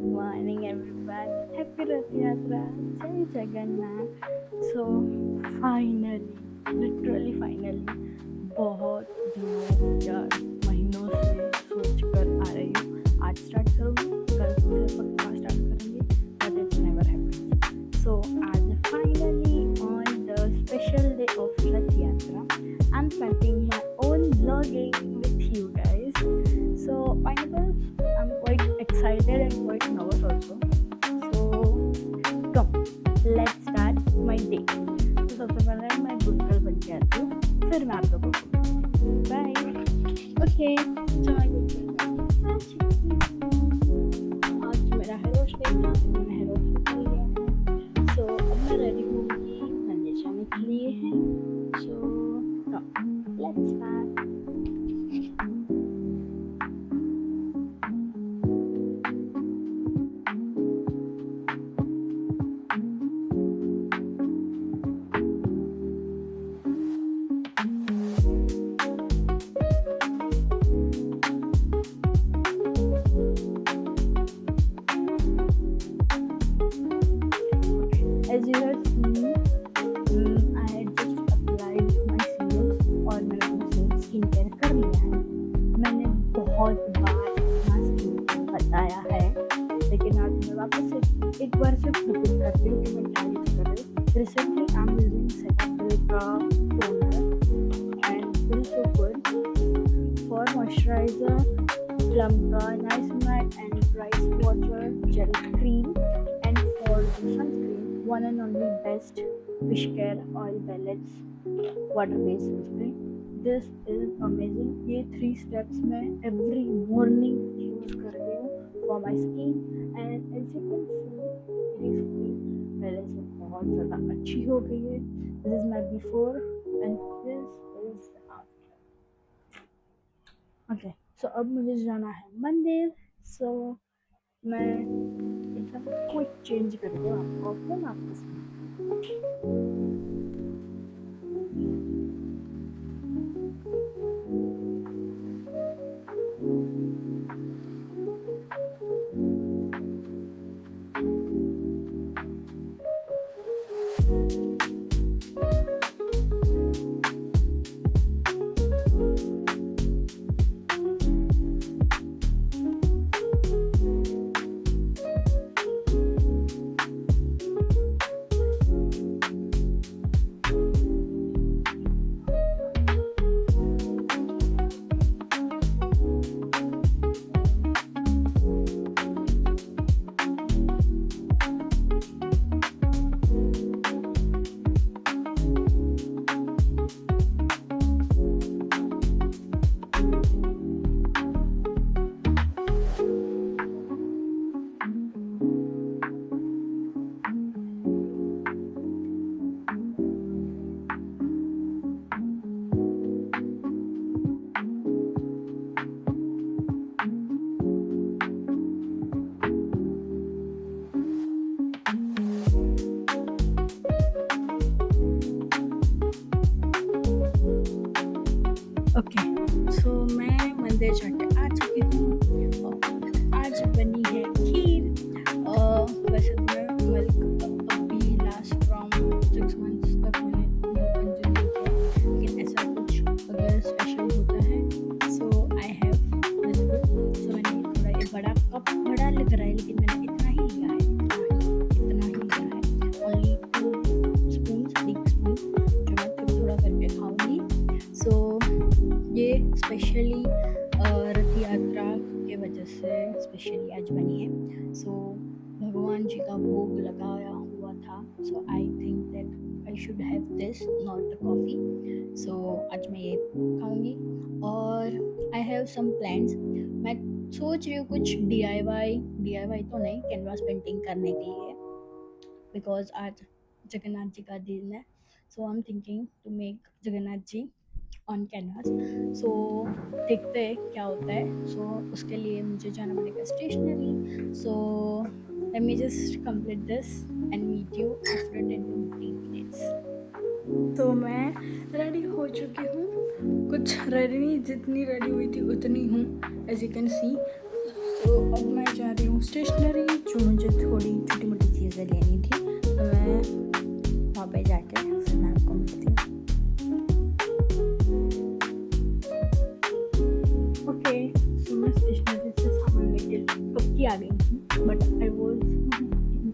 morning everyone. Happy Rath Yatra. Jai Jagannath. So finally, literally finally, बहुत दिनों या महीनों से सोच कर आ रही हूँ आज स्टार्ट करूँगी कल से पक्का स्टार्ट करूँगी but it's never happens so आज finally on the special day of Rath Yatra I am starting my own vlogging with you guys. So pineapple, I'm quite excited and quite nervous also. So come, let's start my day. तो सबसे पहले मैं good girl बन के आती हूँ, फिर मैं आप लोगों को बाय. ओके, so मैं गुड गर्ल आज मेरा हेयर वॉश डे था, मैंने हेयर वॉश कर लिया है. सो अब मैं रेडी होंगी मंदिर जाने के लिए है. So come, let's start. As you have seen, I had just applied my serums और मैंने अपना स्किन केयर कर लिया है. मैंने बहुत बार अपना स्किन केयर बताया है, लेकिन आज मैं वापस से एक बार से रिपीट करती हूँ कि मैं क्या यूज़ कर रही हूँ. Recently I am using Cetaphil का toner and this is so good for moisturiser. Plum का nice matte and rice water gel cream and for sunscreen one and only best Wishcare oil pellets water based sunscreen. This is amazing. ये 3 steps मैं every morning use करती हूँ for my skin and as you can see मेरी skin पहले से बहुत ज़्यादा अच्छी हो गई है. This is my before and this is after. Okay, so अब मुझे जाना है मंदिर. So मैं एकदम क्विक चेंज करके आपको फिर वापस ओके. सो मैं मंदिर जाके आ चुकी हूँ और आज बनी है खीर. वैसे तो मैं मिल्क अभी लास्ट फ्रॉम 6 months तक मैंने मिल्क कंज्यूम नहीं किया, लेकिन ऐसा कुछ अगर स्पेशल होता है सो आई हैव विजिबल. सो मैंने थोड़ा ये बड़ा कप बड़ा लग रहा है, लेकिन मैंने इतना ही लिया है, इतना ही लिया है. ओनली 2 स्पून्स, बिग स्पून जो मैं थोड़ा थोड़ा करके खाऊंगी. सो ये स्पेशली रथ यात्रा के वजह से स्पेशली आज बनी है. सो भगवान जी का भोग लगाया हुआ था. So I think that I should have this not the coffee. So आज मैं ये खाऊंगी और आई हैव सम प्लान्स. मैं सोच रही हूँ कुछ डी आई वाई तो नहीं, कैनवास पेंटिंग करने के लिए, बिकॉज आज जगन्नाथ जी का दिन है. So I am thinking to make Jagannath ji on canvas. So देखते हैं क्या होता है. सो उसके लिए मुझे जाना पड़ेगा stationery. So let me just complete this and meet you after 10 to 15 minutes. तो मैं रेडी हो चुकी हूँ. कुछ रेडी नहीं, जितनी रेडी हुई थी उतनी हूँ, एज यू कैन सी. तो अब मैं जा रही हूँ स्टेशनरी, जो मुझे थोड़ी छोटी मोटी चीज़ें लेनी थी, तो मैं वहाँ पे जाके फिर मैं आपको मिलती हूँ। ओके, सो मैं स्टेशनरी से सामान लेके कब की आ गई थी, but I was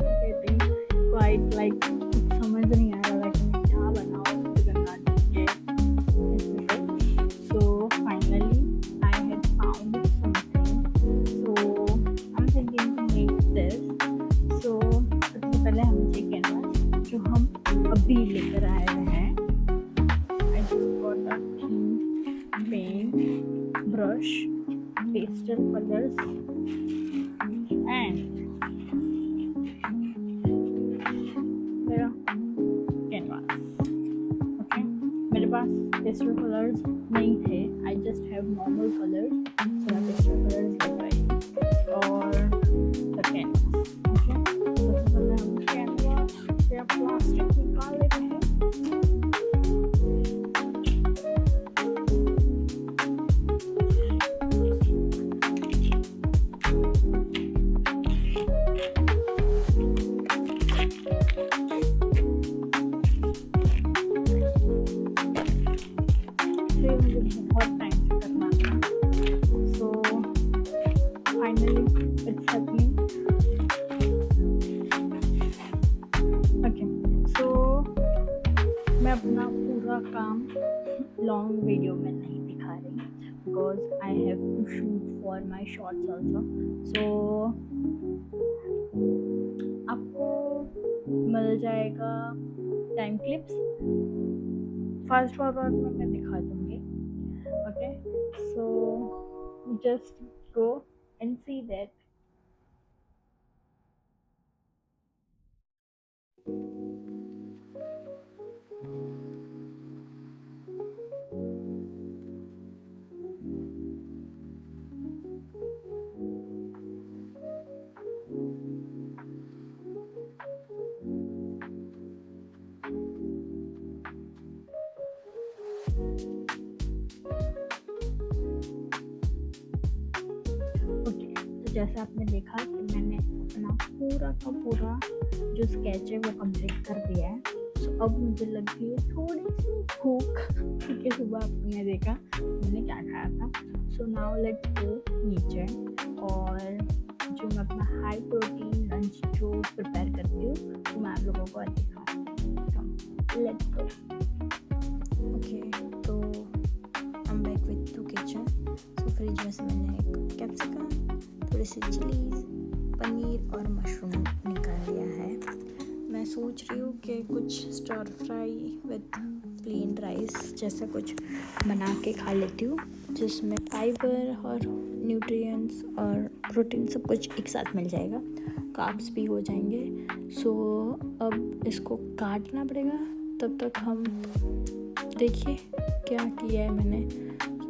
getting quite like कुछ समझ नहीं आ रहा कि मैं क्या बनाऊँ गंगा जी के। So finally I had found something, so I am thinking to make this. So सबसे पहले हम ये कैनवास जो हम अभी लेकर आए हुए हैं, I just got a theme paint, brush, pastel colors and मेरा कैनवास। ओके, मेरे पास पेस्टल कलर्स नहीं थे, I just have normal colours, so मैं पेस्टल कलर्स लगाई और द कैनवास। ओके, सबसे पहले हम कैनवास से प्लास्टिक निकाल लेते हैं। मुझे बहुत टाइम से करना था, so finally it's happening. Okay, so मैं अपना पूरा काम लॉन्ग वीडियो में नहीं दिखा रही, because I have to shoot for my shorts also. So आपको मिल जाएगा टाइम क्लिप्स, फास्ट फॉरवर्ड में मैं दिखा दूँगी। Okay, so just go and see that. Okay, तो जैसा आपने देखा कि मैंने अपना पूरा का पूरा जो स्केच है वो कंप्लीट कर दिया है। सो अब मुझे लग गई है थोड़ी सी भूख, क्योंकि सुबह आपने देखा मैंने क्या खाया था। सो नाउ लेट्स गो नीचे, और जो मैं अपना हाई प्रोटीन लंच जो प्रिपेयर करती हूँ तो मैं आप लोगों को आज दिखाऊँ। Let's go. ओके, तो I am back with to kitchen. So fridge में से मैंने एक कैप्सिकम, थोड़ी सी चिलीज, पनीर और मशरूम निकाल लिया है। मैं सोच रही हूँ कि कुछ stir fry with plain rice जैसा कुछ बना के खा लेती हूँ, जिसमें फाइबर और न्यूट्रिएंट्स और प्रोटीन सब कुछ एक साथ मिल जाएगा, कार्ब्स भी हो जाएंगे। सो अब इसको काटना पड़ेगा, तब तक हम देखिए क्या किया है मैंने।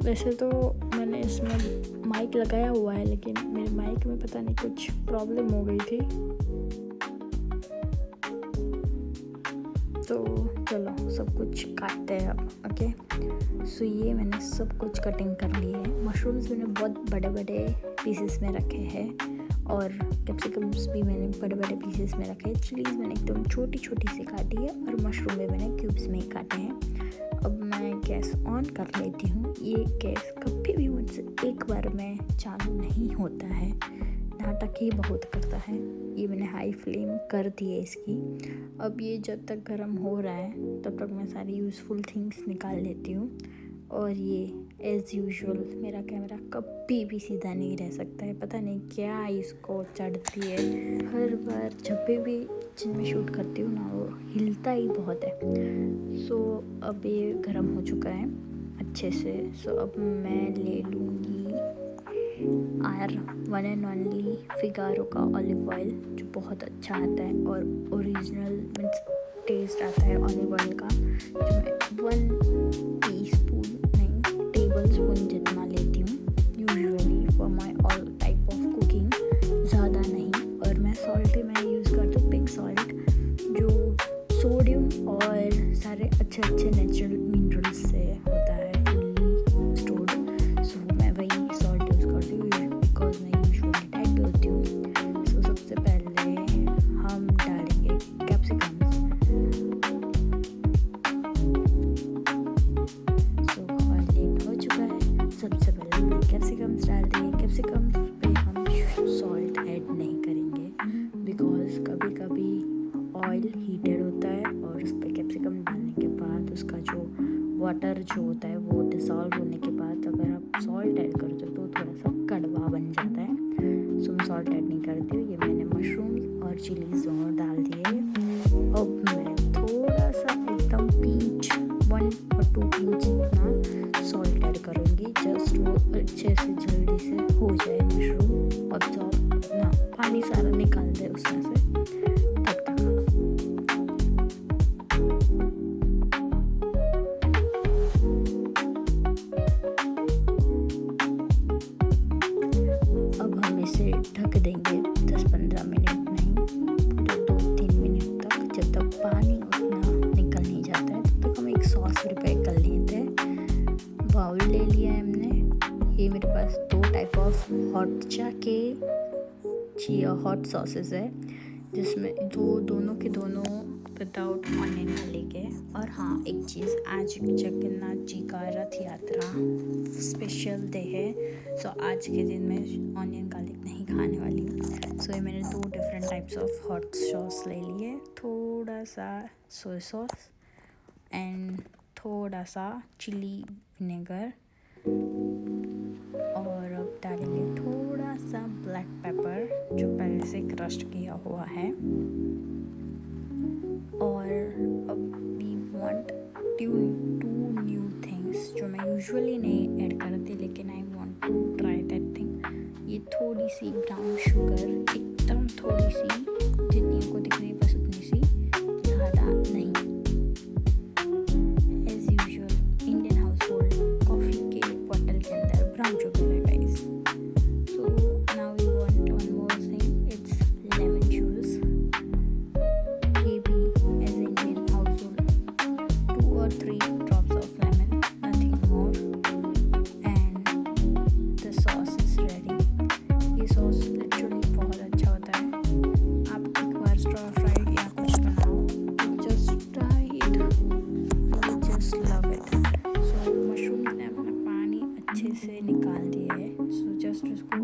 वैसे तो मैंने इसमें माइक लगाया हुआ है, लेकिन मेरे माइक में पता नहीं कुछ प्रॉब्लम हो गई थी, तो चलो सब कुछ काटते हैं अब। ओके, सो ये मैंने सब कुछ कटिंग कर ली है। मशरूम्स मैंने बहुत बड़े बड़े पीसेस में रखे हैं, और कैप्सिकम्स भी मैंने बड़े बड़े पीसेस में रखे हैं। चिलीज़ मैंने एकदम छोटी छोटी सी काटी है, और मशरूम भी मैंने क्यूब्स में ही काटे हैं। अब मैं गैस ऑन कर लेती हूँ। ये गैस कभी भी मुझसे एक बार में चालू नहीं होता है, नाटक ही बहुत करता है। ये मैंने हाई फ्लेम कर दी है इसकी। अब ये जब तक गर्म हो रहा है तब तक मैं सारी यूज़फुल थिंग्स निकाल लेती हूँ। और ये एज़ यूजुअल मेरा कैमरा कभी भी सीधा नहीं रह सकता है, पता नहीं क्या इसको चढ़ती है। हर बार जब भी जिनमें शूट करती हूँ ना, वो हिलता ही बहुत है। सो अब ये गर्म हो चुका है अच्छे से। सो अब मैं ले लूँगी our one and only Figaro का ऑलिव ऑयल, जो बहुत अच्छा आता है और ओरिजिनल मीन्स टेस्ट आता है ऑलिव ऑयल का, जो मैं 1 टीस्पून नहीं टेबल स्पून जितना लेती हूँ usually for my all type of cooking, ज़्यादा नहीं। और मैं सॉल्ट ही मैं यूज़ करती हूँ पिंक सॉल्ट, जो सोडियम और सारे अच्छे अच्छे नेचुरल मिनरल्स से होता है फुल्ली स्टोर्ड। सो मैं वही सॉल्ट यूज़ करती हूँ, बिकॉज मैं यूजुअली वाटर जो होता है वो डिसॉल्व होने के बाद अगर आप सॉल्ट ऐड करते हो तो थोड़ा सा कड़वा बन जाता है। सो मैं सॉल्ट ऐड नहीं करती हूँ। ये मैंने मशरूम और चिलीज दोनों डाल दिए। अब मैं थोड़ा सा एकदम पिंच 1 और 2 पिंच इतना सॉल्ट ऐड करूँगी, जस्ट वो अच्छे से जल्दी से हो जाए मशरूम ऑब्जॉर्ब ना, पानी सारा निकाल दे उसमें से तब तक। अब हम इसे ढक देंगे 10-15 मिनट नहीं तो 2-3 मिनट तक, जब तक पानी उतना निकल नहीं जाता है तब तक हम एक सॉस प्रिपेयर कर लेते हैं। बाउल ले लिया है हमने। ये मेरे पास 2 टाइप ऑफ हॉट सॉसेस है, जिसमें दोनों के दोनों विदाउट ऑनियन गार्लिक है। और हाँ, एक चीज़, आज जगन्नाथ जी का रथ यात्रा स्पेशल डे है, सो आज के दिन मैं ऑनियन गार्लिक नहीं खाने वाली हूँ। सो ये मैंने 2 different types of hot sauce ले लिए, थोड़ा सा सोया सॉस एंड थोड़ा सा चिली विनेगर, और अब डालेंगे थोड़ा सा ब्लैक पेपर जो पहले से क्रस्ट किया हुआ है। और अब वी वांट 2 न्यू थिंग्स जो मैं यूजुअली नहीं ऐड करती, लेकिन I want to try that thing. ये थोड़ी सी ब्राउन शुगर, एकदम थोड़ी सी, जितनी को दिखनी बस उतनी सी, ज़्यादा नहीं। As usual Indian household coffee के बॉटल के अंदर ब्राउन शुगर है guys. So now we want one more thing, it's lemon juice. ये भी as Indian household 2 or 3 drops of lemon, nothing more, and the sauce is ready. ये sauce literally बहुत अच्छा होता है। आप एक बार स्टर फ्राई या कुछ बनाओ, just try it, you just love it. So mushroom ने अपना पानी अच्छे से निकाल दिया है, सो जस्ट उसको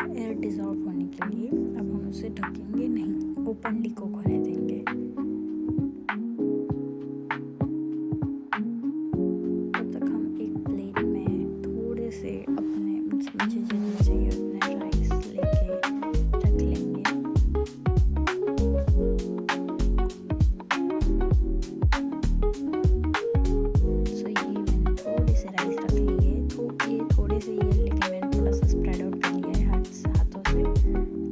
एयर डिज़ोल्व होने के लिए अब हम उसे ढकेंगे नहीं, ओपनली कुक होने देंगे। तब तक हम एक प्लेट में थोड़े से अपने मुझे जितने चाहिए उतने राइस लेके रख लेंगे। सो ये मैंने थोड़े से राइस रख लिए, थोड़े से ये, लेकिन मैंने थोड़ा सा स्प्रेड आउट कर लिया है हाथों से।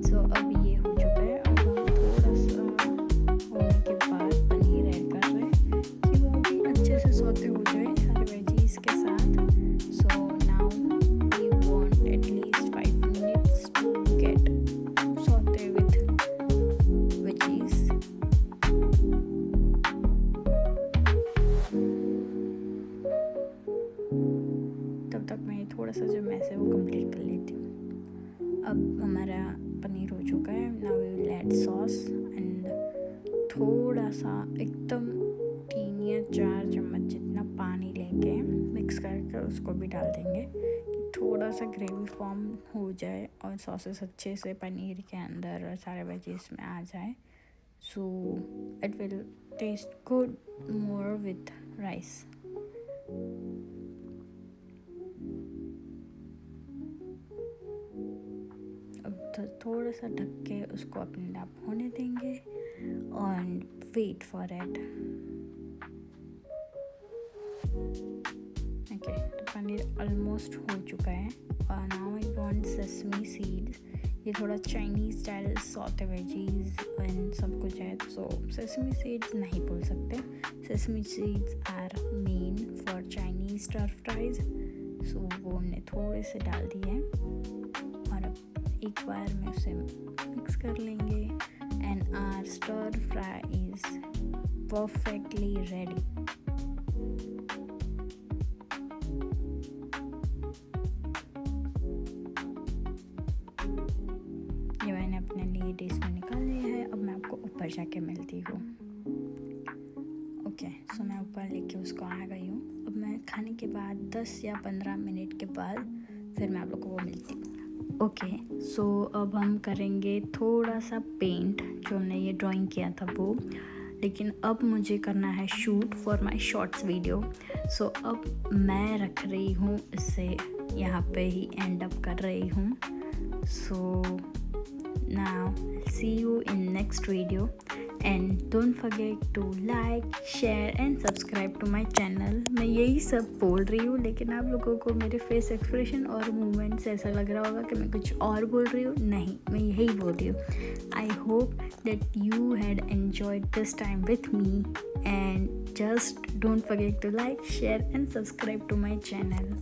सो अब ये हो चुका है। अब हम थोड़ा सा होने के बाद पनीर ऐड कर रहे हैं कि वो भी अच्छे से सौते हो जाए सारे वेजीज के साथ। So now we want at least 5 minutes to get sauté with veggies. तब तक मैं थोड़ा सा जो मैस है वो कंप्लीट कर लेती हूँ। अब हमारा पनीर हो चुका है। Now we will add sauce and थोड़ा सा एकदम 3 या 4 चम्मच जितना पानी लेके मिक्स करके उसको भी डाल देंगे कि थोड़ा सा ग्रेवी फॉर्म हो जाए और सॉसेस अच्छे से पनीर के अंदर और सारे वेजीज में आ जाए। So it will taste good more with rice. अब थोड़ा सा ढक के उसको अपने आप होने देंगे and wait for it. Okay, तो पनीर ऑलमोस्ट हो चुका है। और now I want sesame seeds. ये थोड़ा Chinese style sauté veggies and सब कुछ है, सो सेसमी सीड्स नहीं बोल सकते। Sesame seeds are main for Chinese stir fries, so वो हमने थोड़े से डाल दिए और अब एक बार में उसे मिक्स कर लेंगे and our stir fry is perfectly ready. ये मैंने अपने लिए डिश में निकाल लिया है। अब मैं आपको ऊपर जाके मिलती हूँ। ओके, सो मैं ऊपर लेके उसको आ गई हूँ। अब मैं खाने के बाद 10 या 15 मिनट के बाद फिर मैं आप लोगों को मिलती हूँ। ओके, सो अब हम करेंगे थोड़ा सा पेंट, जो हमने ये ड्राइंग किया था वो। लेकिन अब मुझे करना है shoot for my shorts video. So अब मैं रख रही हूँ इसे यहाँ पे ही एंड अप कर रही हूँ। So now see you in next video and don't forget to like share and subscribe to my channel. मैं यही सब बोल रही हूँ, लेकिन आप लोगों को मेरे फेस एक्सप्रेशन और मूवमेंट से ऐसा लग रहा होगा कि मैं कुछ और बोल रही हूँ। नहीं, मैं यही बोल रही हूँ। I hope that you had enjoyed this time with me and just don't forget to like share and subscribe to my channel.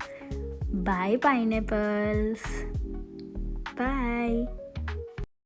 Bye pineapples, bye.